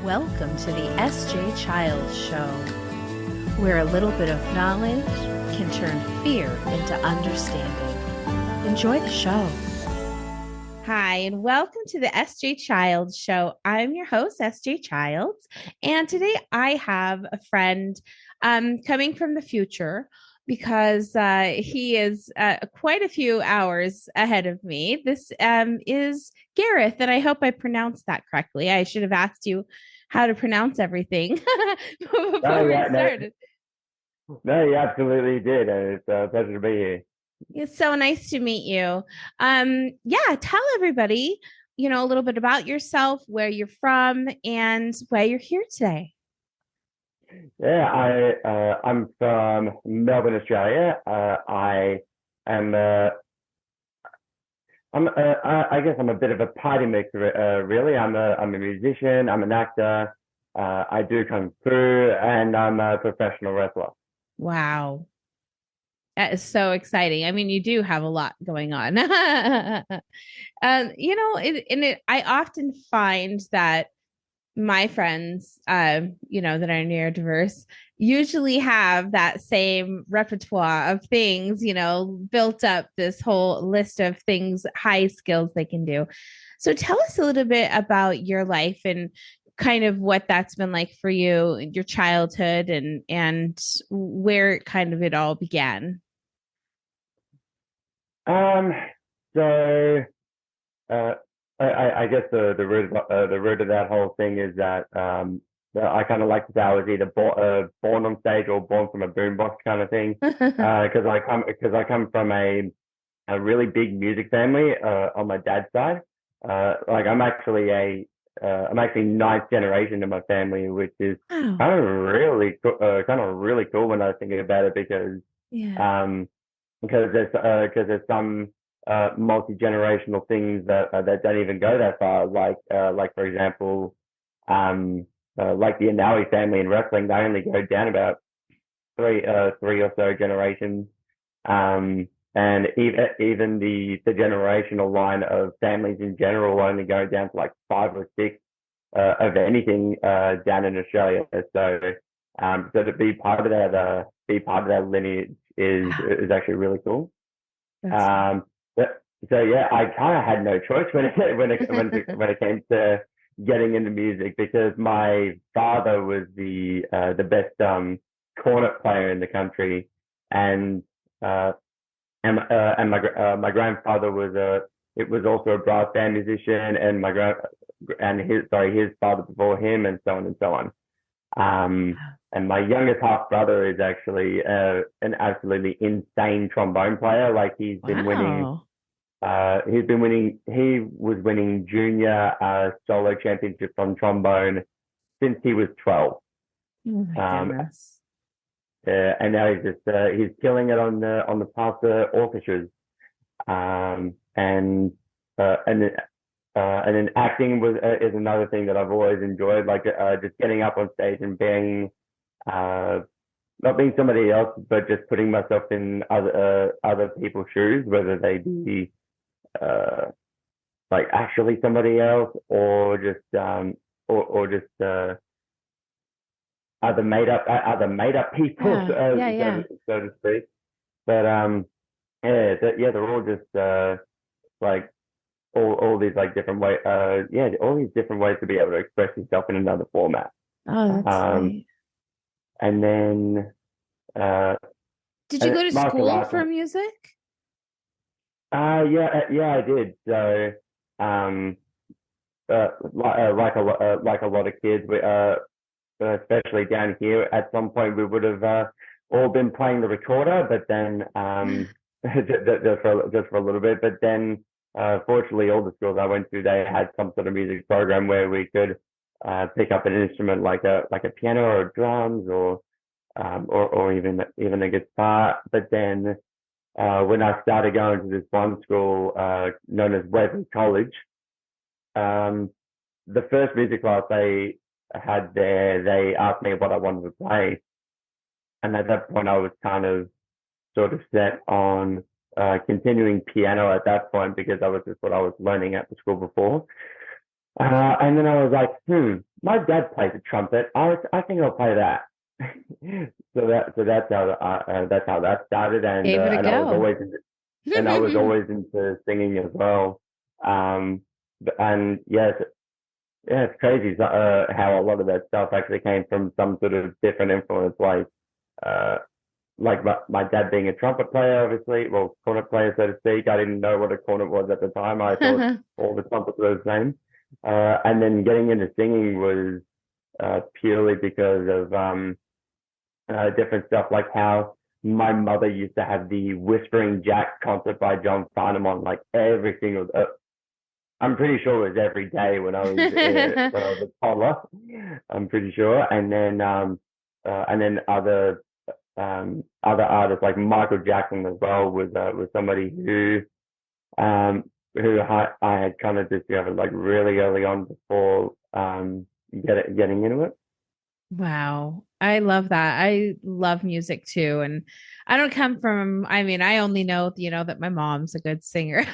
Welcome to the S.J. Childs Show, where a little bit of knowledge can turn fear into understanding. Enjoy the show. Hi, and welcome to the S.J. Childs Show. I'm your host, S.J. Childs, and today I have a friend coming from the future because he is quite a few hours ahead of me. This is Gareth, and I hope I pronounced that correctly. I should have asked you how to pronounce everything before we started. No, you absolutely did. It's a pleasure to be here. It's so nice to meet you. Tell everybody, a little bit about yourself, where you're from, and why you're here today. Yeah, I'm from Melbourne, Australia. I guess I'm a bit of a party mixer, really. I'm a musician. I'm an actor. I do kung fu, and I'm a professional wrestler. Wow. That is so exciting. I mean, you do have a lot going on. I often find that my friends, that are neurodiverse usually have that same repertoire of things, built up this whole list of things, high skills they can do. So tell us a little bit about your life and kind of what that's been like for you, your childhood, and where kind of it all began. So I guess the root of that whole thing is that I kind of like to say I was either born on stage or born from a boombox kind of thing, because I come from a really big music family on my dad's side. I'm actually ninth generation in my family, which is Wow. kind of really cool when I think about it, because Yeah. there's some multi-generational things that don't even go that far. Like for example, like the Inoue family in wrestling, they only go down about three or so generations. And even the generational line of families in general only go down to like 5 or 6 of anything down in Australia. So to be part of that lineage is actually really cool. So yeah, I kind of had no choice when it came to getting into music, because my father was the best cornet player in the country, and my grandfather was also a brass band musician, and his father before him, and so on and so on. And my youngest half brother is actually an absolutely insane trombone player. Like he's been winning. He was winning junior solo championships on trombone since he was 12. Oh my goodness. And now he's killing it on the pastor orchestras. And then acting is another thing that I've always enjoyed, like just getting up on stage and being not being somebody else, but just putting myself in other people's shoes, whether they be like actually somebody else, or just other made up people, so to speak. But they're all just like all these like different ways, all these different ways to be able to express yourself in another format. Oh, that's great. And then did you go to school for music? Yeah, I did. So like a lot of kids, especially down here, at some point we would have all been playing the recorder, but then just for a little bit. But then fortunately, all the schools I went to, they had some sort of music program where we could pick up an instrument like a piano or drums, or even a guitar. But then when I started going to this one school known as Wesley College, the first music class they had there, they asked me what I wanted to play, and at that point I was kind of sort of set on continuing piano at that point, because that was just what I was learning at the school before. And then I was like, my dad plays the trumpet. I think I'll play that. That's how that started, Gave it a and go. I was always into singing as well. And yeah, it's crazy how a lot of that stuff actually came from some sort of different influence, uh, like my dad being a trumpet player, obviously, well, cornet player, so to speak. I didn't know what a cornet was at the time. I thought all the trumpets were the same. And then getting into singing was purely because of different stuff, like how my mother used to have the Whispering Jack concert by John Farnham on like every single. I'm pretty sure it was every day when I was a toddler. I'm pretty sure, and then other artists like Michael Jackson as well was somebody who I had kind of discovered like really early on before getting into it. Wow. I love that. I love music too. And I don't come from, I mean, I only know, that my mom's a good singer.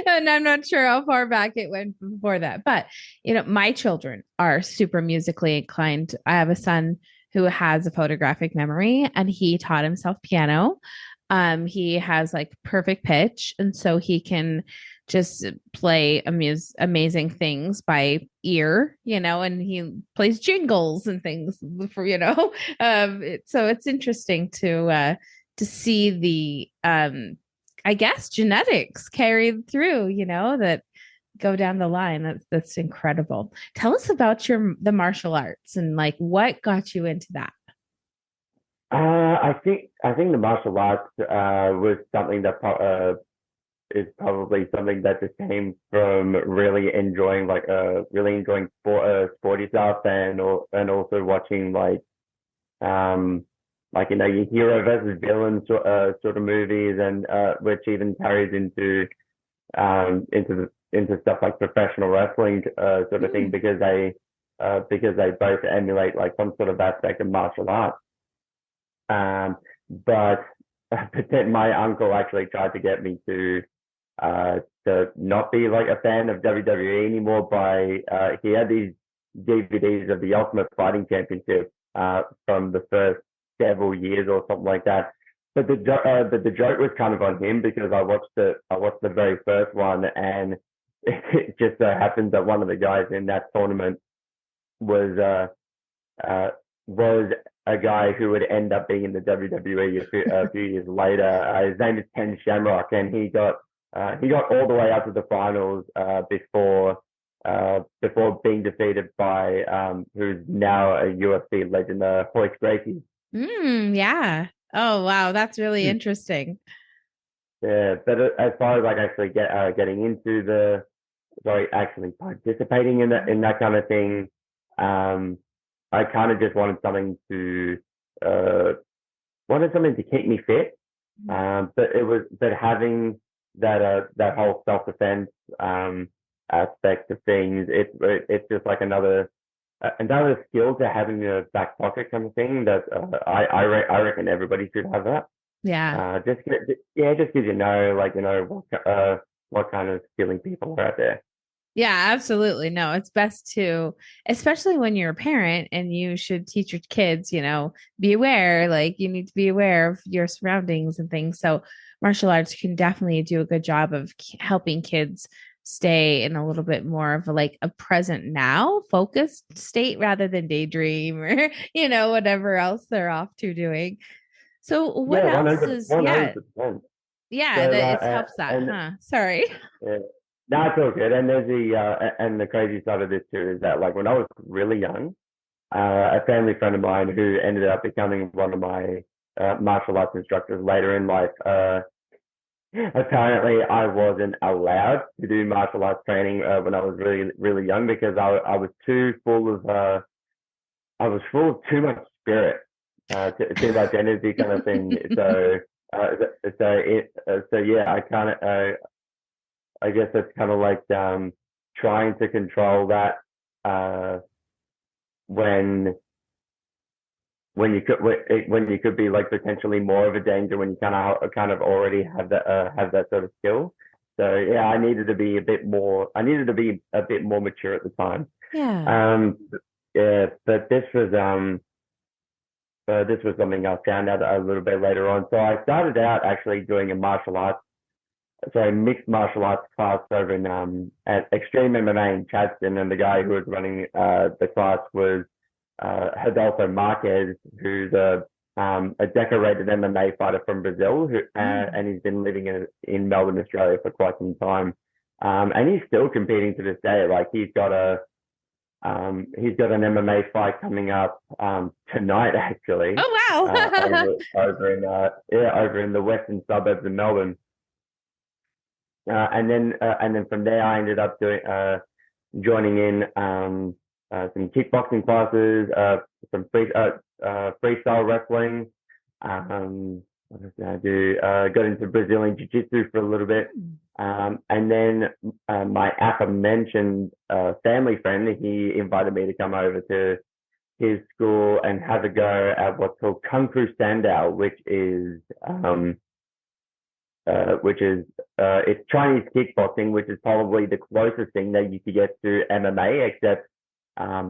And I'm not sure how far back it went before that. But, my children are super musically inclined. I have a son who has a photographic memory and he taught himself piano. He has like perfect pitch. And so he can just play amazing things by ear, and he plays jingles and things for, so it's interesting to see the I guess genetics carried through, that go down the line. That's incredible. Tell us about the martial arts and like what got you into that. I think the martial arts was something that is probably something that just came from really enjoying sporty stuff, and also watching your hero versus villain sort of movies, and which even carries into stuff like professional wrestling sort of thing, because they both emulate like some sort of aspect of martial arts. Um, but but then my uncle actually tried to get me to not be like a fan of WWE anymore. He had these DVDs of the Ultimate Fighting Championship from the first several years or something like that. But the joke was kind of on him, because I watched the very first one, and it just so happened that one of the guys in that tournament was was a guy who would end up being in the WWE a few years later. His name is Ken Shamrock, and he got all the way up to the finals before being defeated by who's now a UFC legend, Royce Gracie. Yeah. Oh, wow. That's really interesting. Yeah, but as far as like actually getting into actually participating in that kind of thing, um, I kind of just uh, wanted something to keep me fit. But having that whole self defense aspect of things, it's just like another skill to have in your back pocket kind of thing, that I reckon everybody should have that. Yeah. Just because what kind of skilling people are out there. Yeah, absolutely. No, it's best to, especially when you're a parent and you should teach your kids, be aware, like you need to be aware of your surroundings and things. So martial arts can definitely do a good job of helping kids stay in a little bit more of a present now focused state rather than daydream or, whatever else they're off to doing. So what Yeah, else is, 100%. yeah, So that it helps that, and huh? Sorry. yeah, no, it's all good. And the crazy side of this too is that, like, when I was really young, a family friend of mine who ended up becoming one of my martial arts instructors later in life. Apparently, I wasn't allowed to do martial arts training when I was really really young, because I was too full of I was full of too much spirit, too much energy kind of thing. Uh, so yeah, I guess it's kind of like trying to control that uh, when when you could be like potentially more of a danger, when you kind of already have that sort of skill. So yeah, I needed to be a bit more mature at the time. Yeah. Um, yeah, but this was something I found out a little bit later on. So I started out actually doing a mixed martial arts class over in at Extreme MMA in Chadstone, and the guy who was running the class was Rodolfo Marquez, who's a decorated MMA fighter from Brazil, and he's been living in Melbourne, Australia for quite some time. And he's still competing to this day. Like he's got an MMA fight coming up tonight, actually. Oh wow. Over in the western suburbs of Melbourne. And then from there, I ended up joining in some kickboxing classes, some freestyle wrestling. What else did I do? Got into Brazilian jiu-jitsu for a little bit. And then my aforementioned family friend, he invited me to come over to his school and have a go at what's called Kung Fu Sandow, it's Chinese kickboxing, which is probably the closest thing that you could get to MMA, except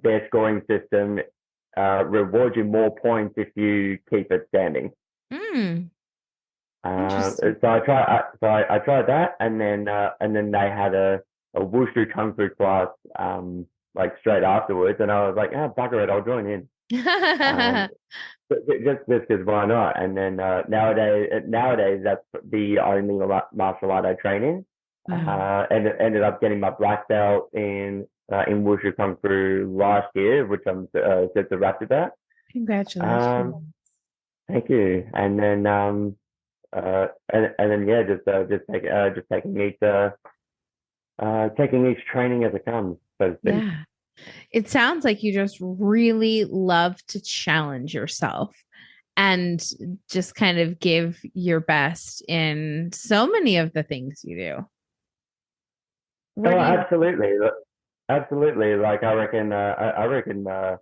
their scoring system rewards you more points if you keep it standing. So I tried that, and then they had a wushu kung fu class like straight afterwards, and I was like, oh, bugger it, I'll join in. Just because why not? And then nowadays that's the only martial art I train in. And ended up getting my black belt in wushu kung fu last year, which I'm just a wrap about. Congratulations! Thank you. And then yeah, just taking each training as it comes, so to speak. Yeah. It sounds like you just really love to challenge yourself and just kind of give your best in so many of the things you do. Absolutely. Absolutely. Like I reckon, well,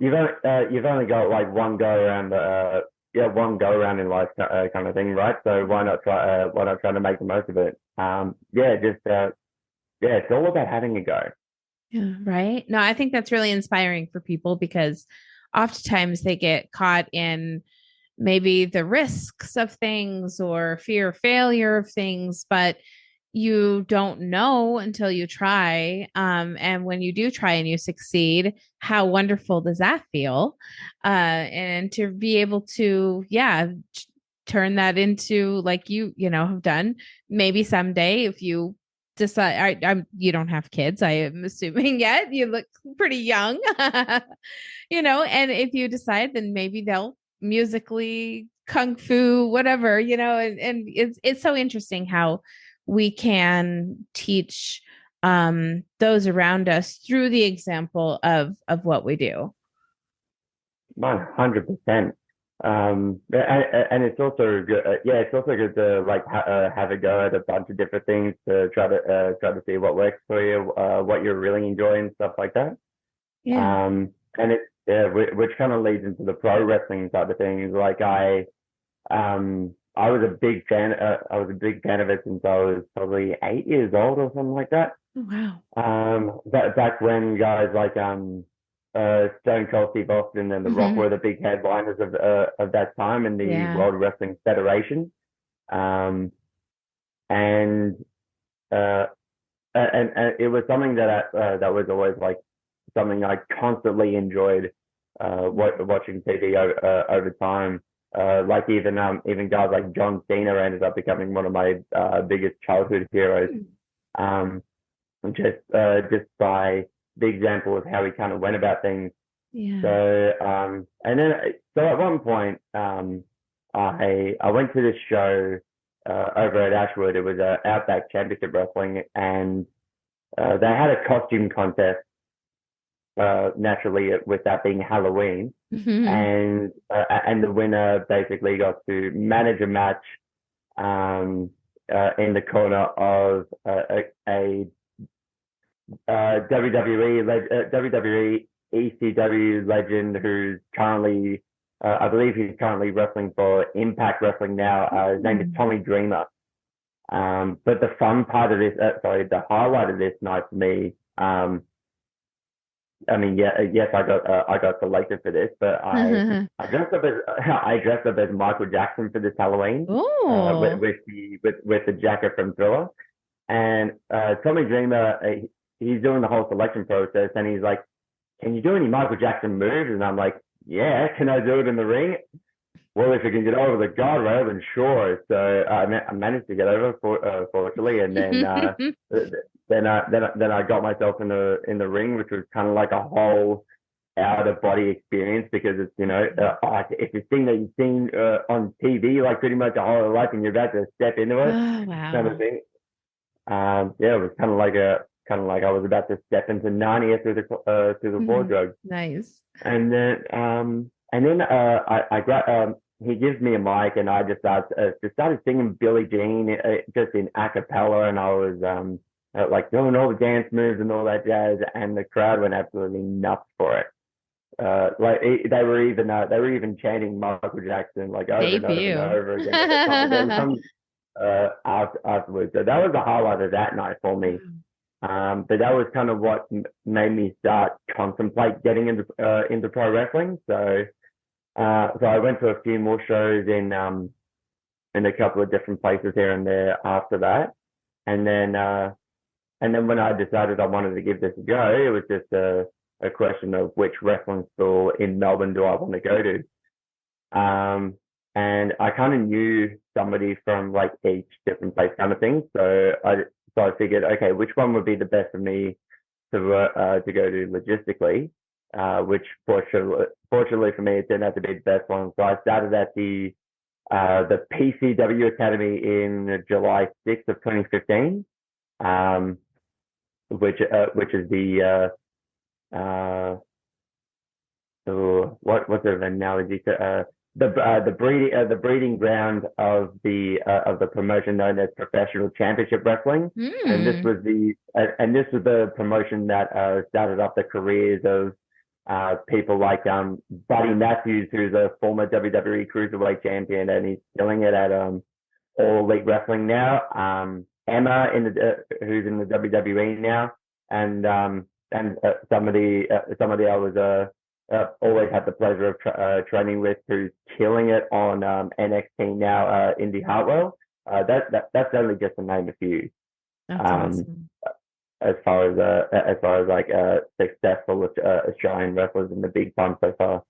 you've only got like one go around in life, kind of thing, right? So why not try to make the most of it? It's all about having a go. Yeah, right. No, I think that's really inspiring for people because oftentimes they get caught in maybe the risks of things or fear of failure of things, but you don't know until you try. And when you do try and you succeed, how wonderful does that feel? And to be able to, turn that into like you have done. Maybe someday if you decide, you don't have kids, I am assuming yet. You look pretty young, and if you decide, then maybe they'll musically kung fu, whatever, and it's so interesting how we can teach those around us through the example of what we do. 100%. And it's also good. It's also good to like have a go at a bunch of different things to try to see what works for you, what you're really enjoying, stuff like that. And which kind of leads into the pro wrestling side of things. Like I was a big fan. I was a big fan of it since I was probably 8 years old or something like that. Oh, wow. Back when guys like Stone Cold Steve Austin and The Rock were the big headliners of that time in the World Wrestling Federation, and it was something that was always like something I constantly enjoyed watching TV over time. Like even guys like John Cena ended up becoming one of my biggest childhood heroes, just by the example of how he kind of went about things. So at one point I went to this show over at Ashwood. It was Outback Championship Wrestling, and they had a costume contest. Naturally, with that being Halloween, and the winner basically got to manage a match in the corner of a WWE ECW legend who's currently, I believe he's currently wrestling for Impact Wrestling now. His name is Tommy Dreamer. But the fun part of this, the highlight of this night for me, yes, I got selected for this, but I dressed up as I dressed up as Michael Jackson for this Halloween, Oh. with the jacket from Thriller, and Tommy Dreamer, he's doing the whole selection process, and he's like, "Can you do any Michael Jackson moves?" And I'm like, "Yeah, can I do it in the ring?" Well, if you can get over the guardrail, then sure. So I managed to get over, fortunately, and then then I got myself in the ring, which was kind of like a whole out of body experience, because it's it's a thing that you've seen on TV like pretty much a whole life, and you're about to step into it, Oh, kind of wow. thing. Yeah, it was kind of like I was about to step into Narnia through the wardrobe. Nice. And then I gra he gives me a mic, and I just started singing Billie Jean, just in a cappella, and I was like doing all the dance moves and all that jazz, and the crowd went absolutely nuts for it. They were even chanting Michael Jackson like over and over and Debut. over again at the time afterwards. So that was the highlight of that night for me. But that was kind of what made me start contemplate getting into pro wrestling. So I went to a few more shows in a couple of different places here and there after that, and then when I decided I wanted to give this a go, it was just a question of which wrestling school in Melbourne do I want to go to. And I kind of knew somebody from like each different place, kind of thing. So I figured, okay, which one would be the best for me to go to logistically, which fortunately for me, it turned out to be the best one. So I started at the PCW Academy in July 6th of 2015, which is the what sort of analogy to the breeding ground of the promotion known as professional championship wrestling, and this Mm. was the promotion that started off the careers of people like Buddy Matthews, who's a former WWE Cruiserweight champion, and he's killing it at All Elite Wrestling now. Emma who's in the WWE now, and somebody I was always had the pleasure of training with, who's killing it on NXT now, Indy Hartwell. That's only just to name a few. That's Um, awesome. as far as like successful Australian wrestlers in the big time so far.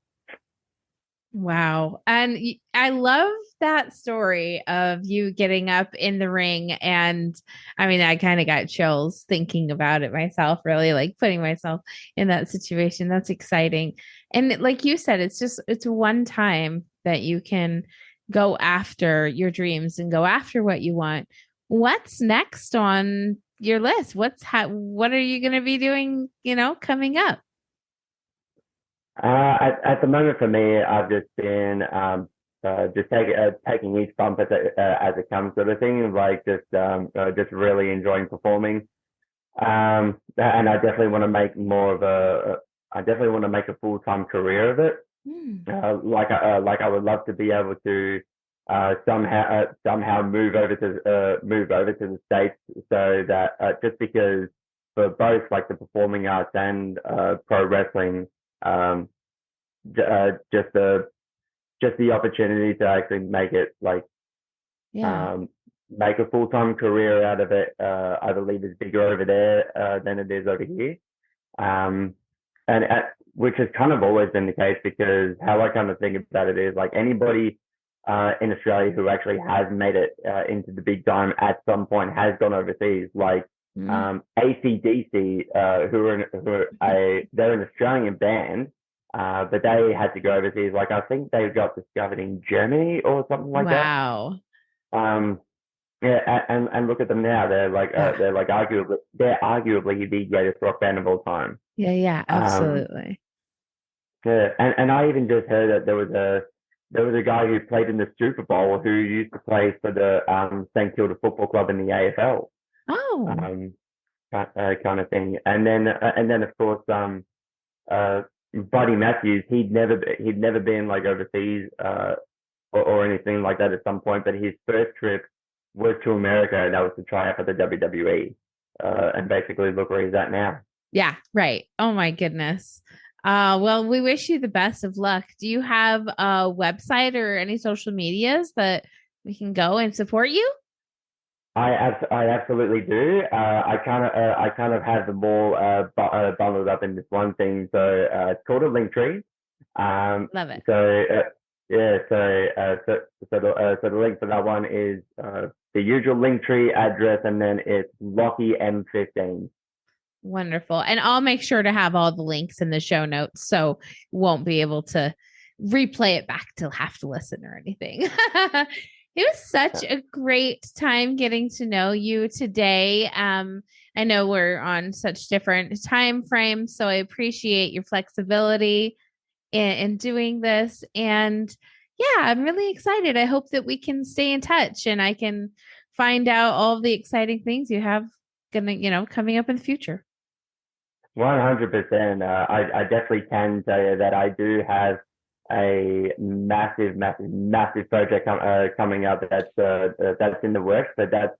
Wow. And I love that story of you getting up in the ring. And I mean, I kind of got chills thinking about it myself, really like putting myself in that situation. That's exciting. And like you said, it's one time that you can go after your dreams and go after what you want. What's next on your list? What are you going to be doing, coming up? At the moment for me, I've just been just taking each bump as it comes, sort of thing. Like just really enjoying performing. And I definitely want to make I definitely want to make a full-time career of it. Hmm. Like I would love to be able to somehow move over to the States, so that just because for both like the performing arts and pro wrestling, um, just the opportunity to actually make it like Yeah. um, make a full-time career out of it, I believe is bigger over there than it is over here. Um, and which has kind of always been the case, because how I kind of think about it is like anybody in Australia who actually has made it into the big time at some point has gone overseas. Like Mm. AC/DC, they're an Australian band, but they had to go overseas. Like I think they got discovered in Germany or something like that. Wow. Um, yeah, and look at them now. Yeah. They're arguably the greatest rock band of all time. Yeah, yeah, Um, absolutely. yeah, and I even just heard that there was a guy who played in the Super Bowl who used to play for the St Kilda Football Club in the AFL, Oh, um, kind of thing. And then of course uh, Buddy Matthews, he'd never been like overseas or anything like that at some point, but his first trip was to America, and that was to try out for the WWE. And basically look where he's at now. Yeah, right. Oh my goodness. Well, we wish you the best of luck. Do you have a website or any social medias that we can go and support you? I absolutely do. I kind of have them all bundled up in this one thing. So it's called a link tree. Um, Love it. so yeah, so the link for that one is the usual link tree address, and then it's Lockie M15. Wonderful. And I'll make sure to have all the links in the show notes so won't be able to replay it back to have to listen or anything. It was such a great time getting to know you today. I know we're on such different time frames, so I appreciate your flexibility in doing this. And yeah, I'm really excited. I hope that we can stay in touch and I can find out all the exciting things you have coming up in the future. 100%. I definitely can tell you that I do have a massive project coming up that's in the works, but that's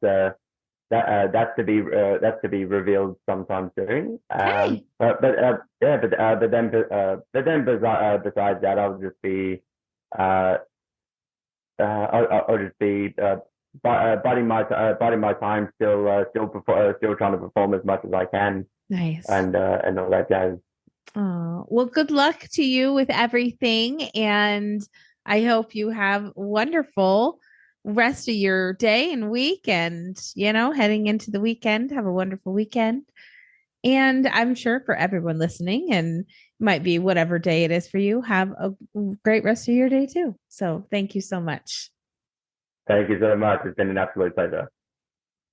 to be revealed sometime soon. Okay. Yeah, but then besides that, uh, I'll just be biding my time, still trying to perform as much as I can, Nice. and all that jazz. Oh, well, good luck to you with everything. And I hope you have wonderful rest of your day and week. And, heading into the weekend, have a wonderful weekend. And I'm sure for everyone listening, and might be whatever day it is for you, have a great rest of your day too. So thank you so much. Thank you so much. It's been an absolute pleasure.